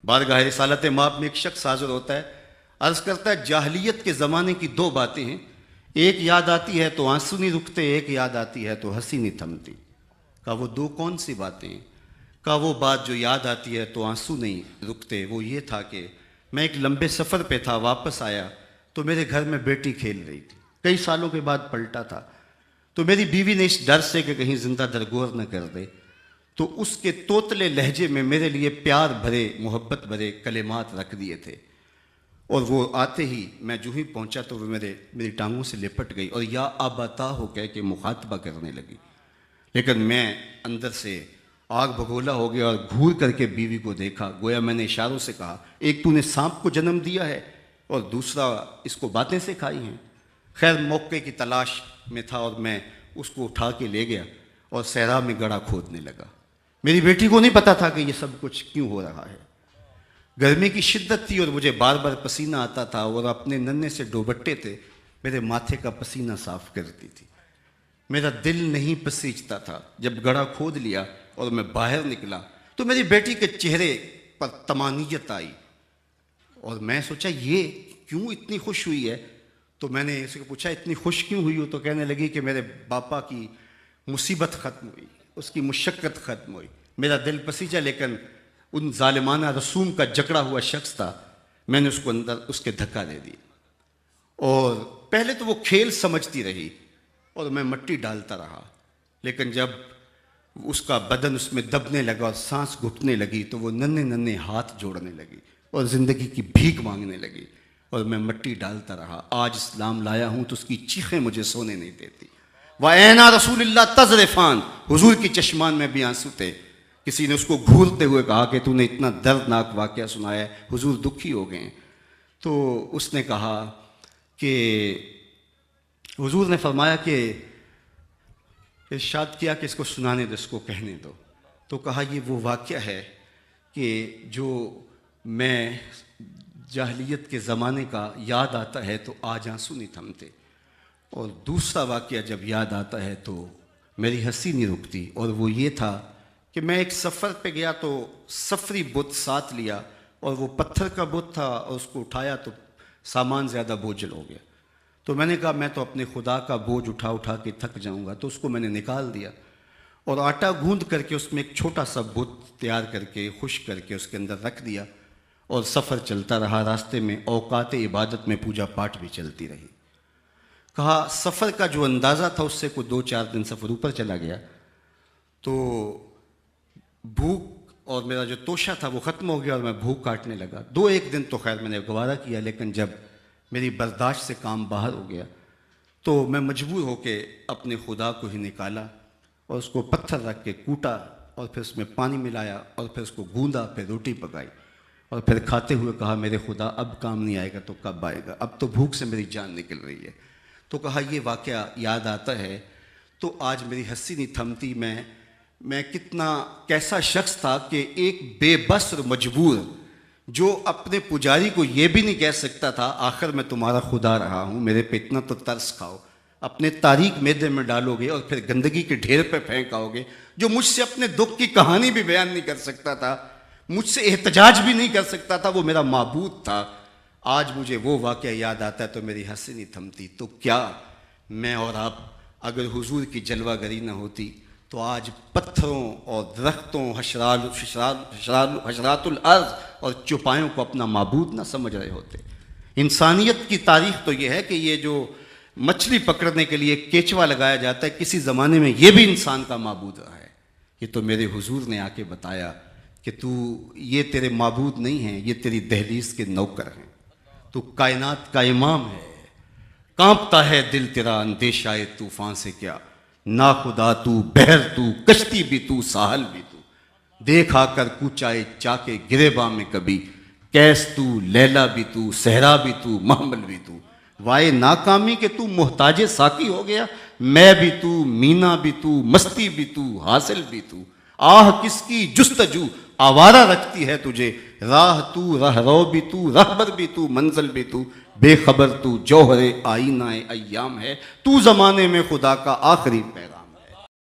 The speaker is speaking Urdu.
بارگاہ رسالت مآب میں ایک شخص حاضر ہوتا ہے، عرض کرتا ہے جاہلیت کے زمانے کی دو باتیں ہیں، ایک یاد آتی ہے تو آنسو نہیں رکتے، ایک یاد آتی ہے تو ہنسی نہیں تھمتی۔ کہا وہ دو کون سی باتیں ہیں؟ کہا وہ بات جو یاد آتی ہے تو آنسو نہیں رکتے، وہ یہ تھا کہ میں ایک لمبے سفر پہ تھا، واپس آیا تو میرے گھر میں بیٹی کھیل رہی تھی، کئی سالوں کے بعد پلٹا تھا، تو میری بیوی نے اس ڈر سے کہ کہیں زندہ درگور نہ کر دے تو اس کے توتلے لہجے میں میرے لیے پیار بھرے محبت بھرے کلمات رکھ دیے تھے، اور وہ آتے ہی میں جو ہی پہنچا تو وہ میری ٹانگوں سے لپٹ گئی اور یا آباتا ہو کہہ کے مخاطبہ کرنے لگی، لیکن میں اندر سے آگ بھگولا ہو گیا اور گھور کر کے بیوی کو دیکھا، گویا میں نے اشاروں سے کہا ایک تو نے سانپ کو جنم دیا ہے اور دوسرا اس کو باتیں سکھائی ہیں۔ خیر موقع کی تلاش میں تھا اور میں اس کو اٹھا کے لے گیا اور صحرا میں گڑھا کھودنے لگا۔ میری بیٹی کو نہیں پتا تھا کہ یہ سب کچھ کیوں ہو رہا ہے، گرمی کی شدت تھی اور مجھے بار بار پسینہ آتا تھا اور اپنے ننھے سے دوپٹے تھے میرے ماتھے کا پسینہ صاف کرتی تھی، میرا دل نہیں پسیجتا تھا۔ جب گڑھا کھود لیا اور میں باہر نکلا تو میری بیٹی کے چہرے پر طمانینت آئی اور میں سوچا یہ کیوں اتنی خوش ہوئی ہے، تو میں نے اس کو پوچھا اتنی خوش کیوں ہوئی ہو، تو کہنے لگی کہ میرے باپا کی مصیبت ختم ہوئی، اس کی مشقت ختم ہوئی۔ میرا دل پسیجا، لیکن ان ظالمانہ رسوم کا جکڑا ہوا شخص تھا، میں نے اس کو اندر اس کے دھکا دے دی، اور پہلے تو وہ کھیل سمجھتی رہی اور میں مٹی ڈالتا رہا، لیکن جب اس کا بدن اس میں دبنے لگا اور سانس گھٹنے لگی تو وہ ننھے ننھے ہاتھ جوڑنے لگی اور زندگی کی بھیک مانگنے لگی اور میں مٹی ڈالتا رہا۔ آج اسلام لایا ہوں تو اس کی چیخیں مجھے سونے نہیں دیتی۔ وَأَيْنَا رسول اللہ تذرفان، حضور کی چشمان میں بھی آنسو تھے۔ کسی نے اس کو گھورتے ہوئے کہا کہ تو نے اتنا دردناک واقعہ سنایا ہے، حضور دکھی ہو گئے ہیں۔ تو اس نے کہا کہ حضور نے فرمایا کہ ارشاد کیا کہ اس کو سنانے دو، اس کو کہنے دو۔ تو کہا یہ وہ واقعہ ہے کہ جو میں جاہلیت کے زمانے کا یاد آتا ہے تو آج آنسو نہیں تھمتے، اور دوسرا واقعہ جب یاد آتا ہے تو میری ہنسی نہیں رکتی، اور وہ یہ تھا کہ میں ایک سفر پہ گیا تو سفری بت ساتھ لیا اور وہ پتھر کا بت تھا، اور اس کو اٹھایا تو سامان زیادہ بوجھل ہو گیا، تو میں نے کہا میں تو اپنے خدا کا بوجھ اٹھا اٹھا کے تھک جاؤں گا، تو اس کو میں نے نکال دیا اور آٹا گوندھ کر کے اس میں ایک چھوٹا سا بت تیار کر کے خشک کر کے اس کے اندر رکھ دیا، اور سفر چلتا رہا۔ راستے میں اوقات عبادت میں پوجا پاٹ بھی چلتی رہی۔ کہا سفر کا جو اندازہ تھا اس سے کوئی 2-4 دن سفر اوپر چلا گیا تو بھوک اور میرا جو توشہ تھا وہ ختم ہو گیا اور میں بھوک کاٹنے لگا۔ 2-1 دن تو خیر میں نے گوارا کیا، لیکن جب میری برداشت سے کام باہر ہو گیا تو میں مجبور ہو کے اپنے خدا کو ہی نکالا اور اس کو پتھر رکھ کے کوٹا اور پھر اس میں پانی ملایا اور پھر اس کو گوندا، پھر روٹی پکائی اور پھر کھاتے ہوئے کہا میرے خدا اب کام نہیں آئے گا تو کب آئے گا، اب تو بھوک سے میری جان نکل رہی ہے۔ تو کہا یہ واقعہ یاد آتا ہے تو آج میری ہنسی نہیں تھمتی۔ میں کیسا شخص تھا کہ ایک بے بس اور مجبور جو اپنے پجاری کو یہ بھی نہیں کہہ سکتا تھا آخر میں تمہارا خدا رہا ہوں، میرے پہ اتنا تو ترس کھاؤ، اپنے تاریک معدے میں ڈالو گے اور پھر گندگی کے ڈھیر پہ پھینک آؤ گے، جو مجھ سے اپنے دکھ کی کہانی بھی بیان نہیں کر سکتا تھا، مجھ سے احتجاج بھی نہیں کر سکتا تھا، وہ میرا معبود تھا۔ آج مجھے وہ واقعہ یاد آتا ہے تو میری ہنسی نہیں تھمتی۔ تو کیا میں اور آپ اگر حضور کی جلوہ گری نہ ہوتی تو آج پتھروں اور درختوں، حشرات الارض اور چوپایوں کو اپنا معبود نہ سمجھ رہے ہوتے۔ انسانیت کی تاریخ تو یہ ہے کہ یہ جو مچھلی پکڑنے کے لیے کیچوا لگایا جاتا ہے کسی زمانے میں یہ بھی انسان کا معبود رہا ہے۔ یہ تو میرے حضور نے آ کے بتایا کہ تو یہ تیرے معبود نہیں ہیں، یہ تیری دہلیز کے نوکر ہیں، تو کائنات کا امام ہے، کانپتا ہے دل تیرا اندیشہ طوفان سے کیا، ناخدا تو بحر تو کشتی بھی تو ساحل بھی تو، دیکھ آ کر کوچائے چاکے گریباں میں کبھی، کیس تو لیلا بھی تو صحرا بھی تو محمل بھی تو، وائے ناکامی کہ تو محتاج ساقی ہو گیا، میں بھی تو مینا بھی تو مستی بھی تو حاصل بھی تو، آہ کس کی جستجو آوارہ رکھتی ہے تجھے، راہ تو راہ رو بھی تو رہبر بھی تو منزل بھی تو، بے خبر تو جوہر آئینہ ایام ہے، تو زمانے میں خدا کا آخری پیغام